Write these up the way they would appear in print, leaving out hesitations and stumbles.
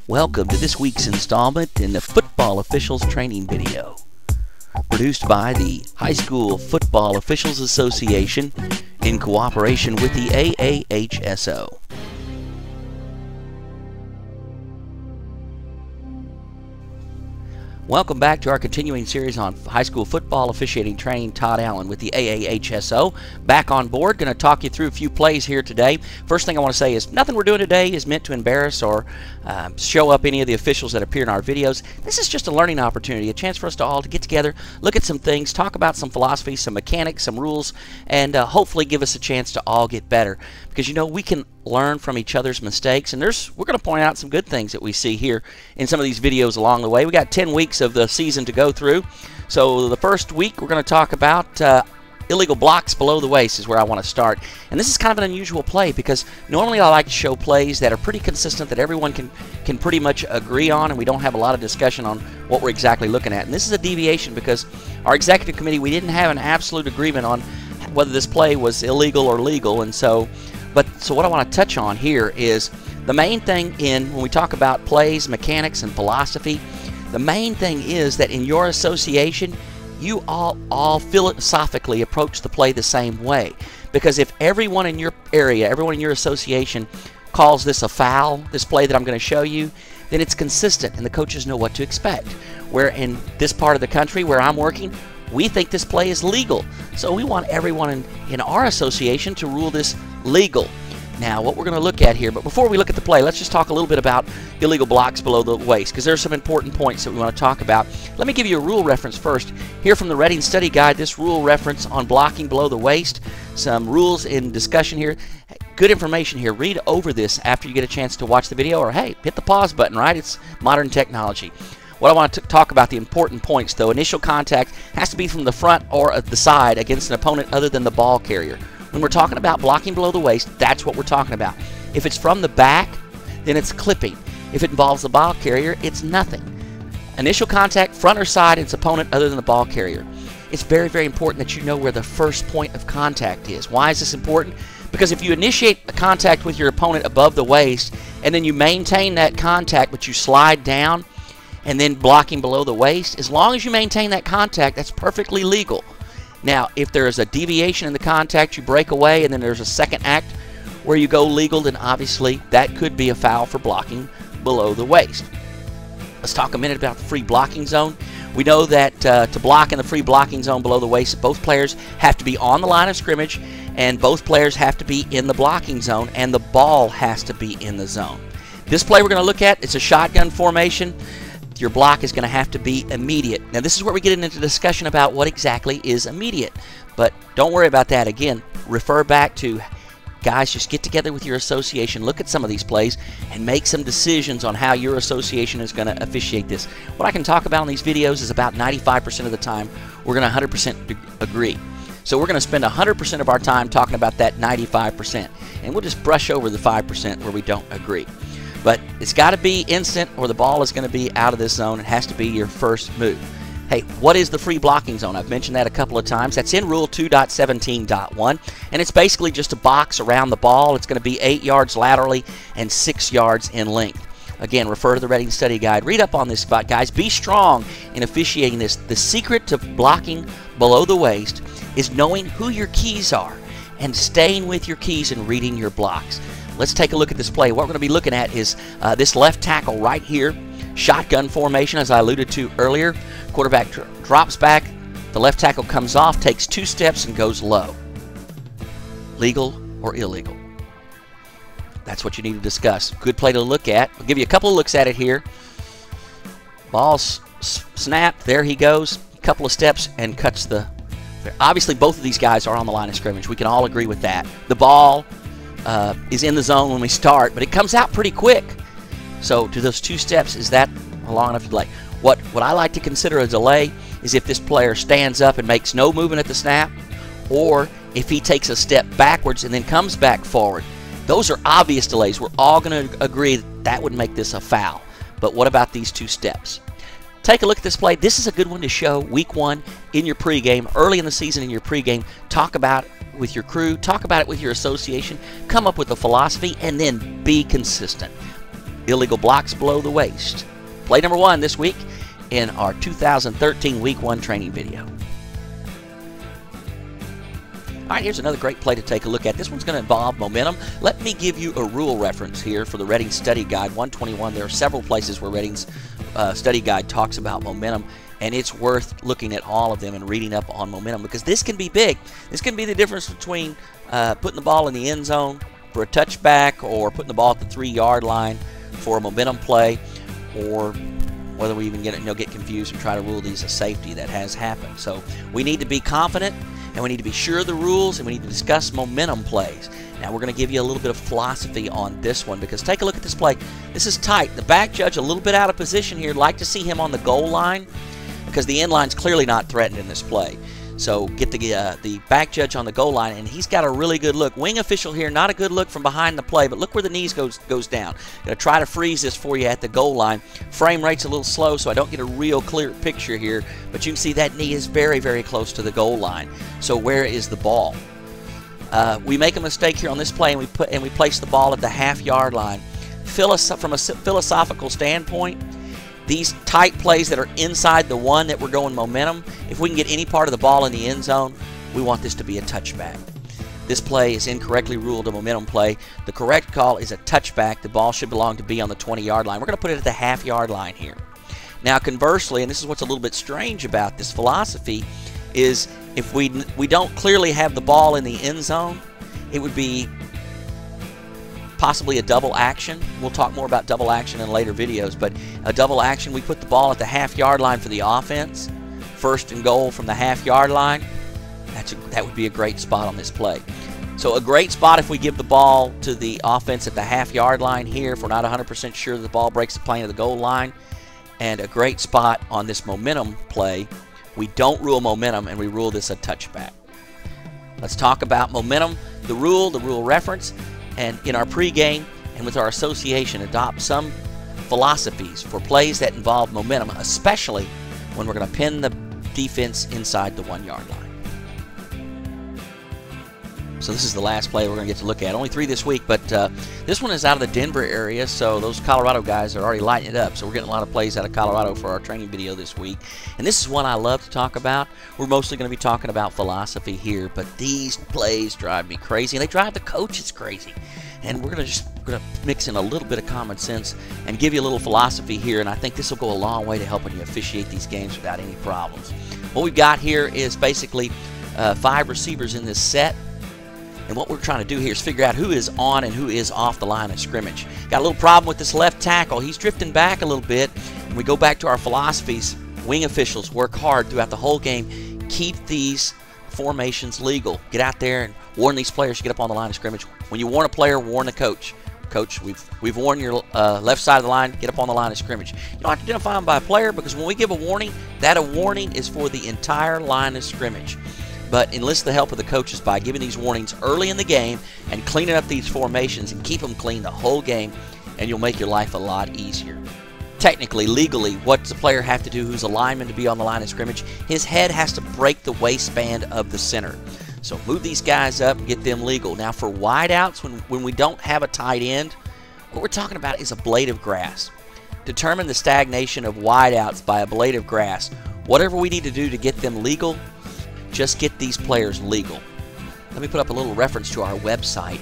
Welcome to this week's installment in the Football Officials Training Video, produced by the High School Football Officials Association in cooperation with the AAHSO. Welcome back to our continuing series on high school football officiating training. Todd Allen with the AAHSO back on board. Going to talk you through a few plays here today. First thing I want to say is nothing we're doing today is meant to embarrass or show up any of the officials that appear in our videos. This is just a learning opportunity, a chance for us to all to get together, look at some things, talk about some philosophy, some mechanics, some rules, and hopefully give us a chance to all get better. Because you know we can learn from each other's mistakes, and we're going to point out some good things that we see here in some of these videos along the way. We got 10 weeks of the season to go through. So the first week we're going to talk about illegal blocks below the waist is where I want to start. And this is kind of an unusual play because normally I like to show plays that are pretty consistent, that everyone can pretty much agree on, and we don't have a lot of discussion on what we're exactly looking at. And this is a deviation because our executive committee, we didn't have an absolute agreement on whether this play was illegal or legal. And so what I want to touch on here is the main thing when we talk about plays, mechanics, and philosophy. The main thing is that in your association, you all philosophically approach the play the same way. Because if everyone in your area, everyone in your association calls this a foul, this play that I'm going to show you, then it's consistent and the coaches know what to expect. Where in this part of the country where I'm working, we think this play is legal. So we want everyone in our association to rule this legal. Now, what we're going to look at here, but before we look at the play, let's just talk a little bit about illegal blocks below the waist, because there's some important points that we want to talk about. Let me give you a rule reference first. Here from the Reading Study Guide, this rule reference on blocking below the waist, some rules in discussion here. Good information here. Read over this after you get a chance to watch the video, or hey, hit the pause button, right? It's modern technology. What I want to talk about, the important points though, initial contact has to be from the front or the side against an opponent other than the ball carrier. When we're talking about blocking below the waist, that's what we're talking about. If it's from the back, then it's clipping. If it involves the ball carrier, it's nothing. Initial contact, front or side, its opponent other than the ball carrier. It's very, very important that you know where the first point of contact is. Why is this important? Because if you initiate a contact with your opponent above the waist, and then you maintain that contact, but you slide down, and then blocking below the waist, as long as you maintain that contact, that's perfectly legal. Now, if there is a deviation in the contact, you break away, and then there's a second act where you go legal, then obviously that could be a foul for blocking below the waist. Let's talk a minute about the free blocking zone. We know that to block in the free blocking zone below the waist, both players have to be on the line of scrimmage, and both players have to be in the blocking zone, and the ball has to be in the zone. This play we're going to look at, it's a shotgun formation. Your block is going to have to be immediate. Now this is where we get into discussion about what exactly is immediate. But don't worry about that. Again, refer back to, guys, just get together with your association, look at some of these plays, and make some decisions on how your association is going to officiate this. What I can talk about in these videos is about 95% of the time we're going to 100% agree. So we're going to spend 100% of our time talking about that 95%. And we'll just brush over the 5% where we don't agree. But it's got to be instant or the ball is going to be out of this zone. It has to be your first move. Hey, what is the free blocking zone? I've mentioned that a couple of times. That's in Rule 2.17.1, and it's basically just a box around the ball. It's going to be 8 yards laterally and 6 yards in length. Again, refer to the Reading Study Guide. Read up on this spot, guys. Be strong in officiating this. The secret to blocking below the waist is knowing who your keys are and staying with your keys and reading your blocks. Let's take a look at this play. What we're going to be looking at is this left tackle right here. Shotgun formation, as I alluded to earlier. Quarterback drops back. The left tackle comes off, takes 2 steps, and goes low. Legal or illegal? That's what you need to discuss. Good play to look at. I'll give you a couple of looks at it here. Ball snap. There he goes. A couple of steps and cuts the... Obviously, both of these guys are on the line of scrimmage. We can all agree with that. The ball is in the zone when we start, but it comes out pretty quick. So to those 2 steps, is that a long enough delay? What I like to consider a delay is if this player stands up and makes no movement at the snap, or if he takes a step backwards and then comes back forward. Those are obvious delays. We're all going to agree that would make this a foul. But what about these 2 steps? Take a look at this play. This is a good one to show week 1 in your pregame, early in the season in your pregame. Talk about it with your crew, talk about it with your association, come up with a philosophy, and then be consistent. illegal blocks below the waist. Play number 1 this week in our 2013 Week 1 training video. All right, here's another great play to take a look at. This one's going to involve momentum. Let me give you a rule reference here for the Reading Study Guide 121. There are several places where Reading's study guide talks about momentum, and it's worth looking at all of them and reading up on momentum, because this can be big. This can be the difference between putting the ball in the end zone for a touchback or putting the ball at the 3-yard line for a momentum play, or whether we even get confused and try to rule these a safety. That has happened. So we need to be confident, and we need to be sure of the rules, and we need to discuss momentum plays. Now we're going to give you a little bit of philosophy on this one, because take a look at this play. This is tight. The back judge a little bit out of position here. Like to see him on the goal line, because the end line's clearly not threatened in this play. So get the back judge on the goal line, and he's got a really good look. Wing official here, not a good look from behind the play, but look where the knees goes down. Going to try to freeze this for you at the goal line. Frame rate's a little slow, so I don't get a real clear picture here, but you can see that knee is very, very close to the goal line. So where is the ball? We make a mistake here on this play, and we place the ball at the half-yard line. From a philosophical standpoint, these tight plays that are inside the 1 that we're going momentum, if we can get any part of the ball in the end zone, we want this to be a touchback. This play is incorrectly ruled a momentum play. The correct call is a touchback. The ball should belong to be on the 20-yard line. We're going to put it at the half-yard line here. Now conversely, and this is what's a little bit strange about this philosophy, is if we don't clearly have the ball in the end zone, it would be possibly a double action. We'll talk more about double action in later videos, but a double action, we put the ball at the half-yard line for the offense. 1st and goal from the half-yard line. That would be a great spot on this play. So a great spot if we give the ball to the offense at the half-yard line here, if we're not 100% sure that the ball breaks the plane of the goal line. And a great spot on this momentum play, we don't rule momentum, and we rule this a touchback. Let's talk about momentum, the rule reference, and in our pregame and with our association, adopt some philosophies for plays that involve momentum, especially when we're going to pin the defense inside the 1-yard line. So this is the last play we're going to get to look at. Only 3 this week, but this one is out of the Denver area, so those Colorado guys are already lighting it up. So we're getting a lot of plays out of Colorado for our training video this week. And this is one I love to talk about. We're mostly going to be talking about philosophy here, but these plays drive me crazy, and they drive the coaches crazy. And we're going to mix in a little bit of common sense and give you a little philosophy here, and I think this will go a long way to helping you officiate these games without any problems. What we've got here is basically 5 receivers in this set. And what we're trying to do here is figure out who is on and who is off the line of scrimmage. Got a little problem with this left tackle. He's drifting back a little bit. And we go back to our philosophies. Wing officials work hard throughout the whole game. Keep these formations legal. Get out there and warn these players to get up on the line of scrimmage. When you warn a player, warn the coach. Coach, we've warned your left side of the line, get up on the line of scrimmage. You don't have to identify them by a player, because when we give a warning, that a warning is for the entire line of scrimmage. But enlist the help of the coaches by giving these warnings early in the game and cleaning up these formations and keep them clean the whole game, and you'll make your life a lot easier. Technically, legally, what does the player have to do who's a lineman to be on the line of scrimmage? His head has to break the waistband of the center. So move these guys up and get them legal. Now for wideouts, when we don't have a tight end, what we're talking about is a blade of grass. Determine the stagnation of wideouts by a blade of grass. Whatever we need to do to get them legal, just get these players legal. Let me put up a little reference to our website,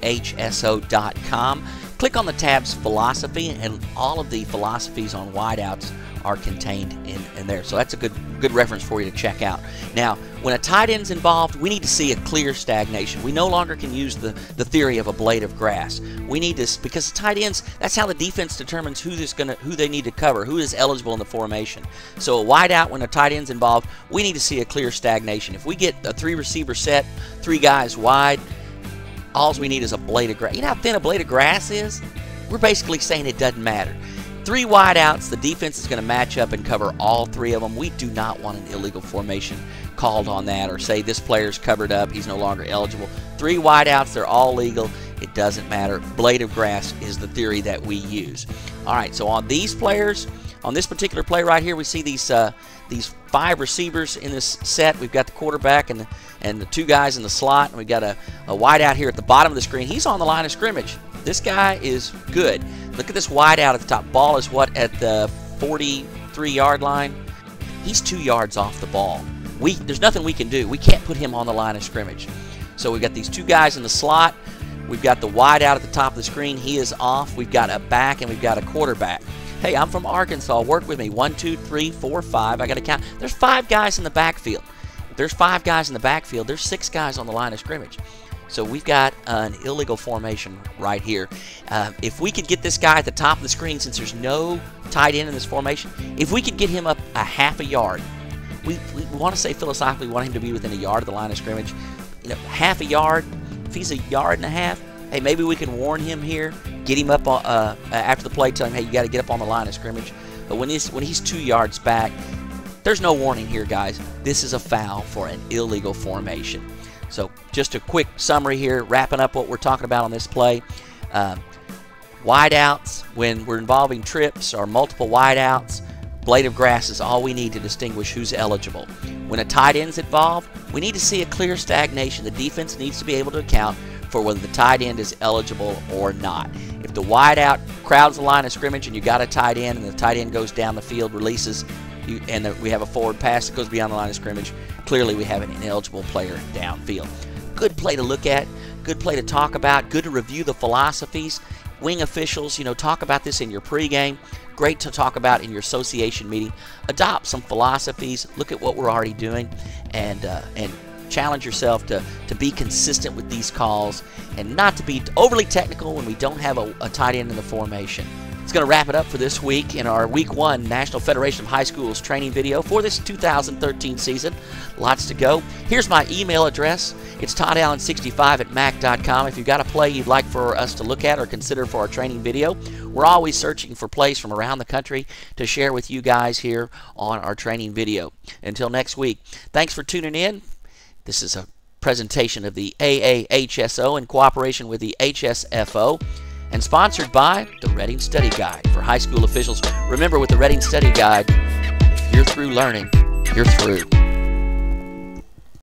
aahso.com. Click on the tabs Philosophy, and all of the philosophies on wideouts are contained in there. So that's a good reference for you to check out. Now, when a tight end's involved, we need to see a clear stagnation. We no longer can use the theory of a blade of grass. We need this, because tight ends, that's how the defense determines who they need to cover, who is eligible in the formation. So a wideout, when a tight end's involved, we need to see a clear stagnation. If we get a 3-receiver set, 3 guys wide, all we need is a blade of grass. You know how thin a blade of grass is? We're basically saying it doesn't matter. 3 wideouts, the defense is going to match up and cover all 3 of them. We do not want an illegal formation called on that, or say this player's covered up, he's no longer eligible. 3 wideouts, they're all legal. It doesn't matter. Blade of grass is the theory that we use. All right, so on these players, on this particular play right here, we see these 5 receivers in this set. We've got the quarterback and the 2 guys in the slot, and we've got a wideout here at the bottom of the screen. He's on the line of scrimmage. This guy is good. Look at this wide out at the top. Ball is what, at the 43-yard line? He's 2 yards off the ball. There's nothing we can do. We can't put him on the line of scrimmage. So we've got these 2 guys in the slot. We've got the wide out at the top of the screen. He is off. We've got a back and we've got a quarterback. Hey, I'm from Arkansas. Work with me. 1, 2, 3, 4, 5. I got to count. There's 5 guys in the backfield. If there's 5 guys in the backfield, there's 6 guys on the line of scrimmage. So we've got an illegal formation right here. If we could get this guy at the top of the screen, since there's no tight end in this formation, if we could get him up a half a yard, we want to say philosophically we want him to be within a yard of the line of scrimmage. You know, half a yard. If he's a yard and a half, hey, maybe we can warn him here, get him up after the play, tell him, hey, you got to get up on the line of scrimmage. But when he's 2 yards back, there's no warning here, guys. This is a foul for an illegal formation. So just a quick summary here, wrapping up what we're talking about on this play. Wideouts, when we're involving trips or multiple wideouts, blade of grass is all we need to distinguish who's eligible. When a tight end's involved, we need to see a clear stagnation. The defense needs to be able to account for whether the tight end is eligible or not. If the wideout crowds the line of scrimmage and you got a tight end and the tight end goes down the field, releases, and we have a forward pass that goes beyond the line of scrimmage, clearly we have an ineligible player downfield. Good play to look at, good play to talk about, good to review the philosophies. Wing officials, talk about this in your pregame. Great to talk about in your association meeting. Adopt some philosophies, look at what we're already doing, and challenge yourself to be consistent with these calls and not to be overly technical when we don't have a tight end in the formation. It's going to wrap it up for this week in our Week 1 National Federation of High Schools training video for this 2013 season. Lots to go. Here's my email address. It's toddallen65@mac.com. If you've got a play you'd like for us to look at or consider for our training video, we're always searching for plays from around the country to share with you guys here on our training video. Until next week, thanks for tuning in. This is a presentation of the AAHSO in cooperation with the HSFO and sponsored by the Reading Study Guide for high school officials. Remember, with the Reading Study Guide, if you're through learning, you're through.